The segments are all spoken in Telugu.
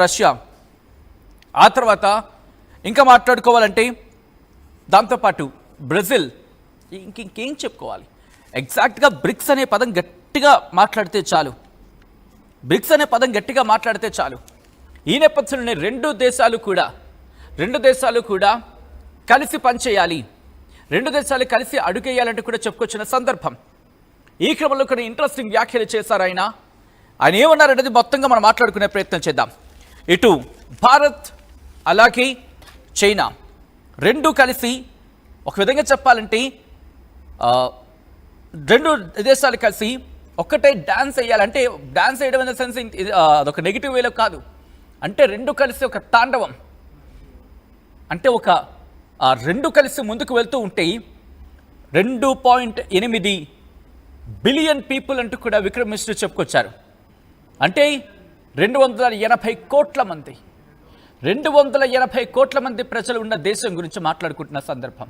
రష్యా, ఆ తర్వాత ఇంకా మాట్లాడుకోవాలంటే దాంతోపాటు బ్రెజిల్, ఇంకేం చెప్పుకోవాలి. ఎగ్జాక్ట్గా బ్రిక్స్ అనే పదం గట్టిగా మాట్లాడితే చాలు, బ్రిక్స్ అనే పదం గట్టిగా మాట్లాడితే చాలు. ఈ నేపథ్యంలోనే రెండు దేశాలు కూడా కలిసి పనిచేయాలి, రెండు దేశాలు కలిసి అడుగేయాలంటే కూడా చెప్పుకొచ్చిన సందర్భం. ఈ క్రమంలో కొన్ని ఇంట్రెస్టింగ్ వ్యాఖ్యలు చేశారు ఆయన ఏమన్నారనేది మొత్తంగా మనం మాట్లాడుకునే ప్రయత్నం చేద్దాం. ఇటు భారత్ అలాగే చైనా రెండు కలిసి ఒక విధంగా చెప్పాలంటే రెండు దేశాలు కలిసి ఒక్కటే డ్యాన్స్ వేయాలంటే, డ్యాన్స్ వేయడం అనే సెన్స్ అదొక నెగిటివ్ వేలో కాదు, అంటే రెండు కలిసి ఒక తాండవం, అంటే ఒక రెండు కలిసి ముందుకు వెళ్తూ ఉంటే 2.8 బిలియన్ పీపుల్ అంటూ కూడా విక్రమ్ మిశ్రీ చెప్పుకొచ్చారు. అంటే 280 కోట్ల మంది 280 కోట్ల మంది ప్రజలు ఉన్న దేశం గురించి మాట్లాడుకుంటున్న సందర్భం.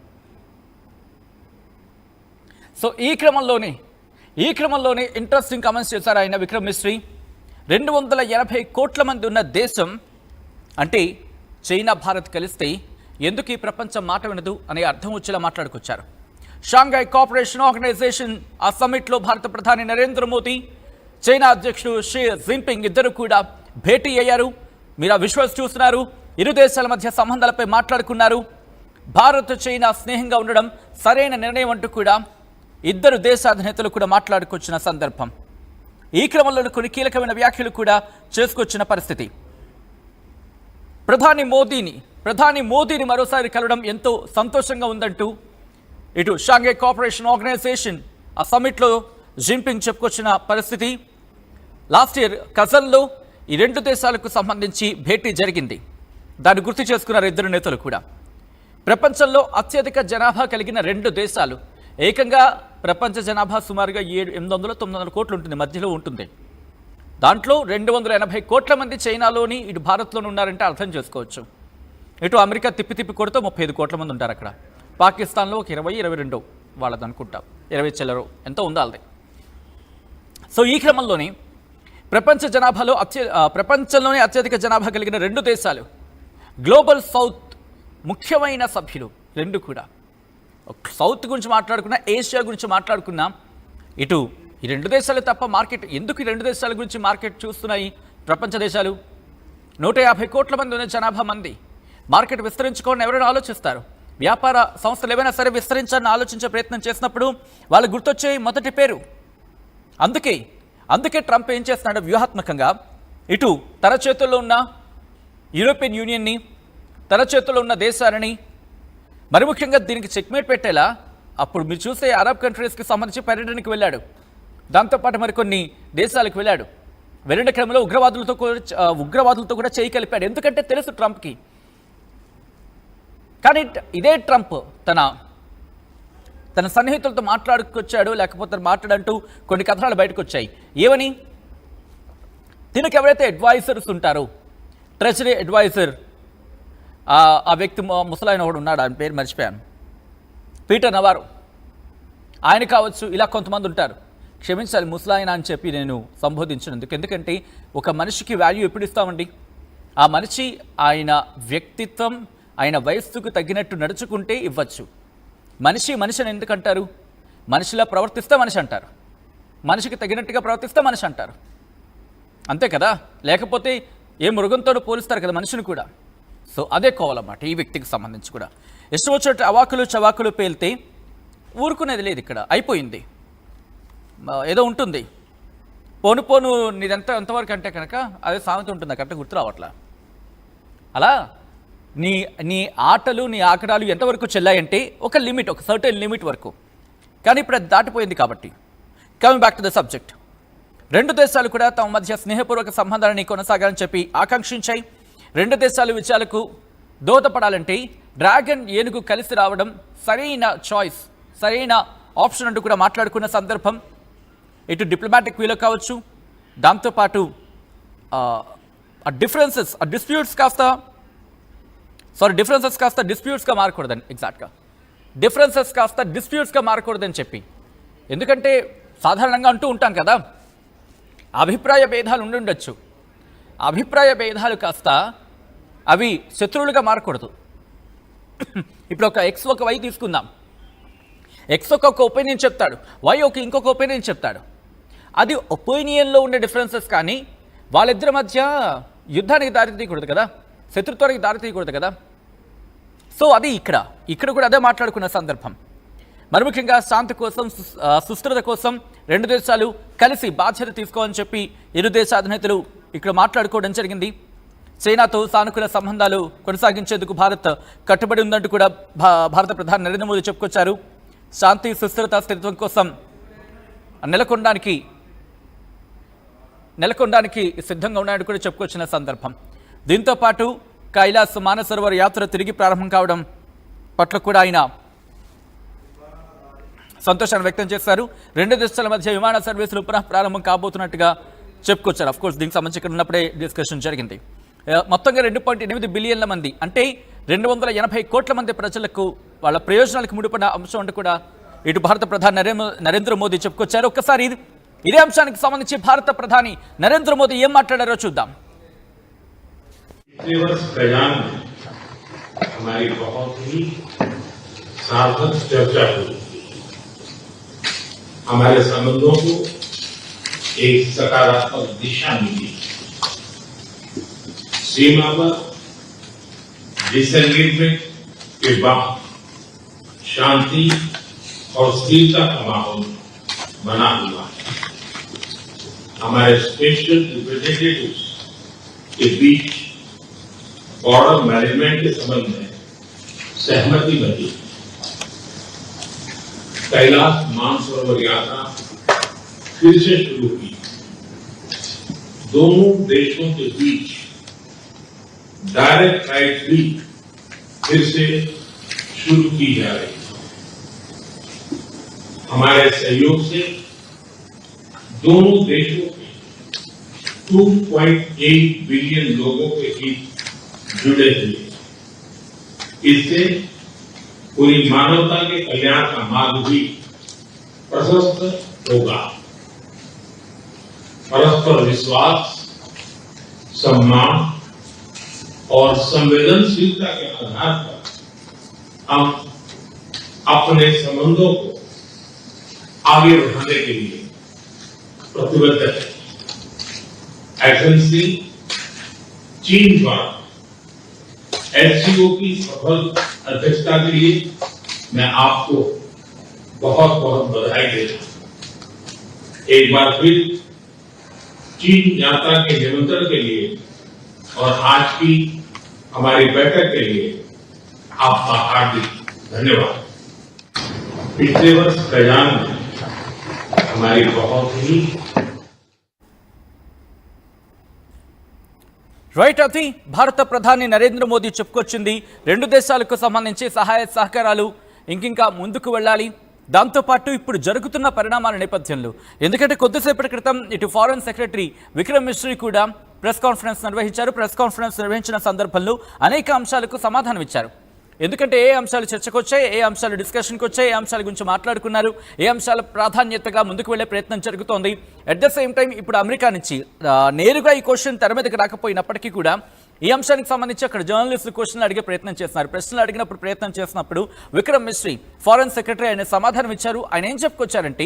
సో ఈ క్రమంలోనే ఇంట్రెస్టింగ్ కామెంట్స్ చేశారు ఆయన విక్రమ్ మిశ్రీ. 280 కోట్ల మంది ఉన్న దేశం అంటే చైనా భారత్ కలిస్తే ఎందుకు ఈ ప్రపంచం మాట వినదు అనే అర్థం వచ్చేలా మాట్లాడుకొచ్చారు. షాంఘై కోఆపరేషన్ ఆర్గనైజేషన్ ఆ సమ్మిట్లో భారత ప్రధాని నరేంద్ర మోదీ, చైనా అధ్యక్షుడు షీ జిన్పింగ్ ఇద్దరు కూడా భేటీ అయ్యారు. మీరు ఆ విజువల్స్ చూస్తున్నారు. ఇరు దేశాల మధ్య సంబంధాలపై మాట్లాడుకున్నారు. భారత్ చైనా స్నేహంగా ఉండడం సరైన నిర్ణయం అంటూ కూడా ఇద్దరు దేశాధినేతలు కూడా మాట్లాడుకొచ్చిన సందర్భం. ఈ క్రమంలో కొన్ని కీలకమైన వ్యాఖ్యలు కూడా చేసుకొచ్చిన పరిస్థితి. ప్రధాని మోదీని మరోసారి కలవడం ఎంతో సంతోషంగా ఉందంటూ ఇటు షాంఘై కోఆపరేషన్ ఆర్గనైజేషన్ ఆ సమ్మిట్లో జిన్పింగ్ చెప్పుకొచ్చిన పరిస్థితి. లాస్ట్ ఇయర్ కజన్లో ఈ రెండు దేశాలకు సంబంధించి భేటీ జరిగింది. దాన్ని గుర్తు చేసుకున్నారు ఇద్దరు నేతలు కూడా. ప్రపంచంలో అత్యధిక జనాభా కలిగిన రెండు దేశాలు, ఏకంగా ప్రపంచ జనాభా సుమారుగా 800-900 కోట్లు ఉంటుంది, మధ్యలో ఉంటుంది. దాంట్లో 280 కోట్ల మంది చైనాలోని ఇటు భారత్లోని ఉన్నారంటే అర్థం చేసుకోవచ్చు. ఇటు అమెరికా తిప్పి కొడితే 35 కోట్ల మంది ఉంటారు అక్కడ. పాకిస్తాన్లో ఒక 20-22 వాళ్ళది అనుకుంటాం, 20 చిల్లరు ఎంతో ఉండాలి. సో ఈ క్రమంలోనే ప్రపంచంలోనే అత్యధిక జనాభా కలిగిన రెండు దేశాలు, గ్లోబల్ సౌత్ ముఖ్యమైన సభ్యులు రెండు కూడా. సౌత్ గురించి మాట్లాడుకున్నా, ఏషియా గురించి మాట్లాడుకున్నా, ఇటు ఈ రెండు దేశాలు తప్ప మార్కెట్ ఎందుకు ఈ రెండు దేశాల గురించి మార్కెట్ చూస్తున్నాయి ప్రపంచ దేశాలు? 150 కోట్ల మంది ఉన్న జనాభా మంది మార్కెట్ విస్తరించుకోవాలని ఎవరైనా ఆలోచిస్తారు. వ్యాపార సంస్థలు ఏవైనా సరే విస్తరించాలని ఆలోచించే ప్రయత్నం చేసినప్పుడు వాళ్ళు గుర్తొచ్చే మొదటి పేరు. అందుకే ట్రంప్ ఏం చేస్తున్నాడు వ్యూహాత్మకంగా, ఇటు తన చేతుల్లో ఉన్న యూరోపియన్ యూనియన్ని, తన చేతుల్లో ఉన్న దేశాలని, మరి ముఖ్యంగా దీనికి చెక్మేట్ పెట్టేలా అప్పుడు మీరు చూసే అరబ్ కంట్రీస్కి సంబంధించి పర్యటనకి వెళ్ళాడు. దాంతోపాటు మరికొన్ని దేశాలకు వెళ్ళాడు. వెళ్ళిన క్రమంలో ఉగ్రవాదులతో కూడా చేయి కలిపాడు. ఎందుకంటే తెలుసు ట్రంప్కి. కానీ ఇదే ట్రంప్ తన సన్నిహితులతో మాట్లాడుకొచ్చాడు, లేకపోతే మాట్లాడంటూ కొన్ని కథనాలు బయటకు వచ్చాయి. ఏమని? దీనికి ఎవరైతే అడ్వైజర్స్ ఉంటారో, ట్రెజరీ అడ్వైజర్, ఆ వ్యక్తి ముసలాయన ఒకడు ఉన్నాడు, ఆయన పేరు మర్చిపోయాను, పీటర్ నవారో, ఆయన కావచ్చు, ఇలా కొంతమంది ఉంటారు. క్షమించాలి ముసలాయన అని చెప్పి నేను సంబోధించినందుకు. ఎందుకంటే ఒక మనిషికి వాల్యూ ఎప్పుడు ఇస్తామండి? ఆ మనిషి ఆయన వ్యక్తిత్వం, ఆయన వయస్సుకు తగ్గినట్టు నడుచుకుంటే ఇవ్వచ్చు. మనిషిని ఎందుకంటారు? మనిషిలా ప్రవర్తిస్తే మనిషి అంటారు, మనిషికి తగినట్టుగా ప్రవర్తిస్తే మనిషి అంటారు, అంతే కదా? లేకపోతే ఏ మృగంతో పోలిస్తారు కదా మనిషిని కూడా. సో అదే కోవాలన్నమాట ఈ వ్యక్తికి సంబంధించి కూడా. ఇష్టం వచ్చినట్టు అవాకులు చవాకులు పేలితే ఊరుకునేది లేదు. ఇక్కడ అయిపోయింది, ఏదో ఉంటుంది. పోను నీదంతా ఎంతవరకు అంటే కనుక అదే సామెత ఉంటుంది, కరెక్ట్గా గుర్తు రావట్లా. అలా నీ ఆటలు, నీ ఆకడాలు ఎంతవరకు చెల్లాయంటే ఒక లిమిట్, ఒక సర్టెన్ లిమిట్ వరకు. కానీ ఇప్పుడు అది దాటిపోయింది. కాబట్టి coming back to the subject, రెండు దేశాలు కూడా తమ మధ్య స్నేహపూర్వక సంబంధాలని కొనసాగాలని చెప్పి ఆకాంక్షించాయి. రెండు దేశాలు విజయాలకు దోహదపడాలంటే డ్రాగన్ ఏనుగు కలిసి రావడం సరైన చాయిస్, సరైన ఆప్షన్ అంటూ కూడా మాట్లాడుకున్న సందర్భం. ఇటు డిప్లొమాటిక్ వీలో కావచ్చు, దాంతోపాటు డిస్ప్యూట్స్ కాస్త డిస్ప్యూట్స్గా మారకూడదని, ఎగ్జాక్ట్గా డిఫరెన్సెస్ కాస్త డిస్ప్యూట్స్గా మారకూడదని చెప్పి. ఎందుకంటే సాధారణంగా అంటూ ఉంటాం కదా, అభిప్రాయ భేదాలు ఉండొచ్చు, అభిప్రాయ భేదాలు కాస్త అవి శత్రువులుగా మారకూడదు. ఇప్పుడు ఒక ఎక్స్ ఒక వై తీసుకుందాం. ఎక్స్ ఒక ఒపీనియన్ చెప్తాడు, వై ఇంకొక ఒపీనియన్ చెప్తాడు. అది ఒపీనియన్లో ఉండే డిఫరెన్సెస్, కానీ వాళ్ళిద్దరి మధ్య యుద్ధానికి దారి తీయకూడదు కదా, శత్రుత్వానికి దారి తీయకూడదు కదా. సో అది ఇక్కడ కూడా అదే మాట్లాడుకున్న సందర్భం. మరి ముఖ్యంగా శాంతి కోసం, సుస్థిరత కోసం రెండు దేశాలు కలిసి బాధ్యత తీసుకోవాలని చెప్పి ఇరు దేశ అధినేతలు ఇక్కడ మాట్లాడుకోవడం జరిగింది. చైనాతో సానుకూల సంబంధాలు కొనసాగించేందుకు భారత్ కట్టుబడి ఉందంటూ కూడా భారత ప్రధాని నరేంద్ర మోదీ చెప్పుకొచ్చారు. శాంతి, సుస్థిరత, స్థిరత్వం కోసం నెలకొనడానికి సిద్ధంగా ఉన్నాయని కూడా చెప్పుకొచ్చిన సందర్భం. దీంతో పాటు కైలాస్ మానసరోవర్ యాత్ర తిరిగి ప్రారంభం కావడం పట్ల కూడా ఆయన సంతోషాన్ని వ్యక్తం చేశారు. రెండు దేశాల మధ్య విమాన సర్వీసులు పునః ప్రారంభం కాబోతున్నట్టుగా చెప్పుకొచ్చారు. అఫ్కోర్స్ దీనికి సంబంధించి ఇక్కడ ఉన్నప్పుడే డిస్కషన్ జరిగింది. మొత్తంగా 2.8 బిలియన్ల మంది, అంటే 280 కోట్ల మంది ప్రజలకు వాళ్ళ ప్రయోజనాలకు ముడిపడిన అంశం అంటూ కూడా ఇటు భారత ప్రధాని నరేంద్ర మోదీ చెప్పుకొచ్చారు. ఒక్కసారి ఇదే అంశానికి సంబంధించి భారత ప్రధాని నరేంద్ర మోదీ ఏం మాట్లాడారో చూద్దాం. हमारे संबंधों को एक सकारात्मक दिशा मिली। सीमा पर डिसएग्रीमेंट के बाद शांति और स्थिरता का माहौल बना हुआ है। हमारे स्पेशल रिप्रेजेंटेटिव्स के बीच बॉर्डर मैनेजमेंट के संबंध में सहमति बनी। कैलाश मानसरोवर यात्रा फिर से शुरू की। दोनों देशों के बीच डायरेक्ट फ्लाइट भी फिर से शुरू की जा रही है। हमारे सहयोग से दोनों देशों के 2.8 बिलियन लोगों के हित जुड़े हुए। इससे पूरी मानवता के कल्याण का मार्ग भी प्रशस्त होगा। परस्पर विश्वास, सम्मान और संवेदनशीलता के आधार पर हम अपने संबंधों को आगे बढ़ाने के लिए प्रतिबद्ध है। एक्सेलेंसी, चीन द्वारा एससीओ की सफल अध्यक्षता के लिए मैं आपको बहुत बहुत बधाई देता हूं। एक बार फिर चीन यात्रा के निमंत्रण के लिए और आज की हमारी बैठक के लिए आपका हार्दिक धन्यवाद। पिछले वर्ष कल्याण में हमारी बहुत ही రైట్. అది భారత ప్రధాని నరేంద్ర మోదీ చెప్పుకొచ్చింది. రెండు దేశాలకు సంబంధించి సహాయ సహకారాలు ఇంకా ముందుకు వెళ్ళాలి. దాంతోపాటు ఇప్పుడు జరుగుతున్న పరిణామాల నేపథ్యంలో, ఎందుకంటే కొద్దిసేపటి క్రితం ఇటు ఫారెన్ సెక్రటరీ విక్రమ్ మిశ్రీ కూడా ప్రెస్ కాన్ఫరెన్స్ నిర్వహించారు. ప్రెస్ కాన్ఫరెన్స్ నిర్వహించిన సందర్భంలో అనేక అంశాలకు సమాధానం ఇచ్చారు. ఎందుకంటే ఏ అంశాలు చర్చకు వచ్చాయి, ఏ అంశాలు డిస్కషన్కి వచ్చాయి, ఏ అంశాల గురించి మాట్లాడుకున్నారు, ఏ అంశాల ప్రాధాన్యతగా ముందుకు వెళ్లే ప్రయత్నం జరుగుతోంది. అట్ ద సేమ్ టైం ఇప్పుడు అమెరికా నుంచి నేరుగా ఈ క్వశ్చన్ తెర మీదకి రాకపోయినప్పటికీ కూడా ఈ అంశానికి సంబంధించి అక్కడ జర్నలిస్టులు క్వశ్చన్లు అడిగే ప్రయత్నం చేస్తున్నారు. ప్రశ్నలు అడిగినప్పుడు ప్రయత్నం చేసినప్పుడు విక్రమ్ మిశ్రీ ఫారెన్ సెక్రటరీ ఆయన సమాధానం ఇచ్చారు. ఆయన ఏం చెప్పుకొచ్చారంటే,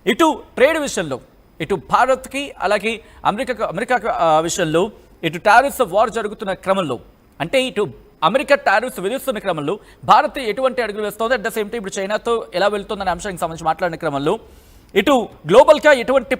ఇటు ట్రేడ్ విషయంలో, ఇటు భారత్కి అలాగే అమెరికా విషయంలో ఇటు టారిఫ్స్ వార్ జరుగుతున్న క్రమంలో, అంటే ఇటు అమెరికా టారిఫ్స్ విధిస్తున్న క్రమంలో భారత్ ఎటువంటి అడుగులు వేస్తోంది, అట్ ద సేమ్ టైం ఇప్పుడు చైనాతో ఎలా వెళ్తుందనే అంశానికి సంబంధించి మాట్లాడిన క్రమంలో ఇటు గ్లోబల్గా ఎటువంటి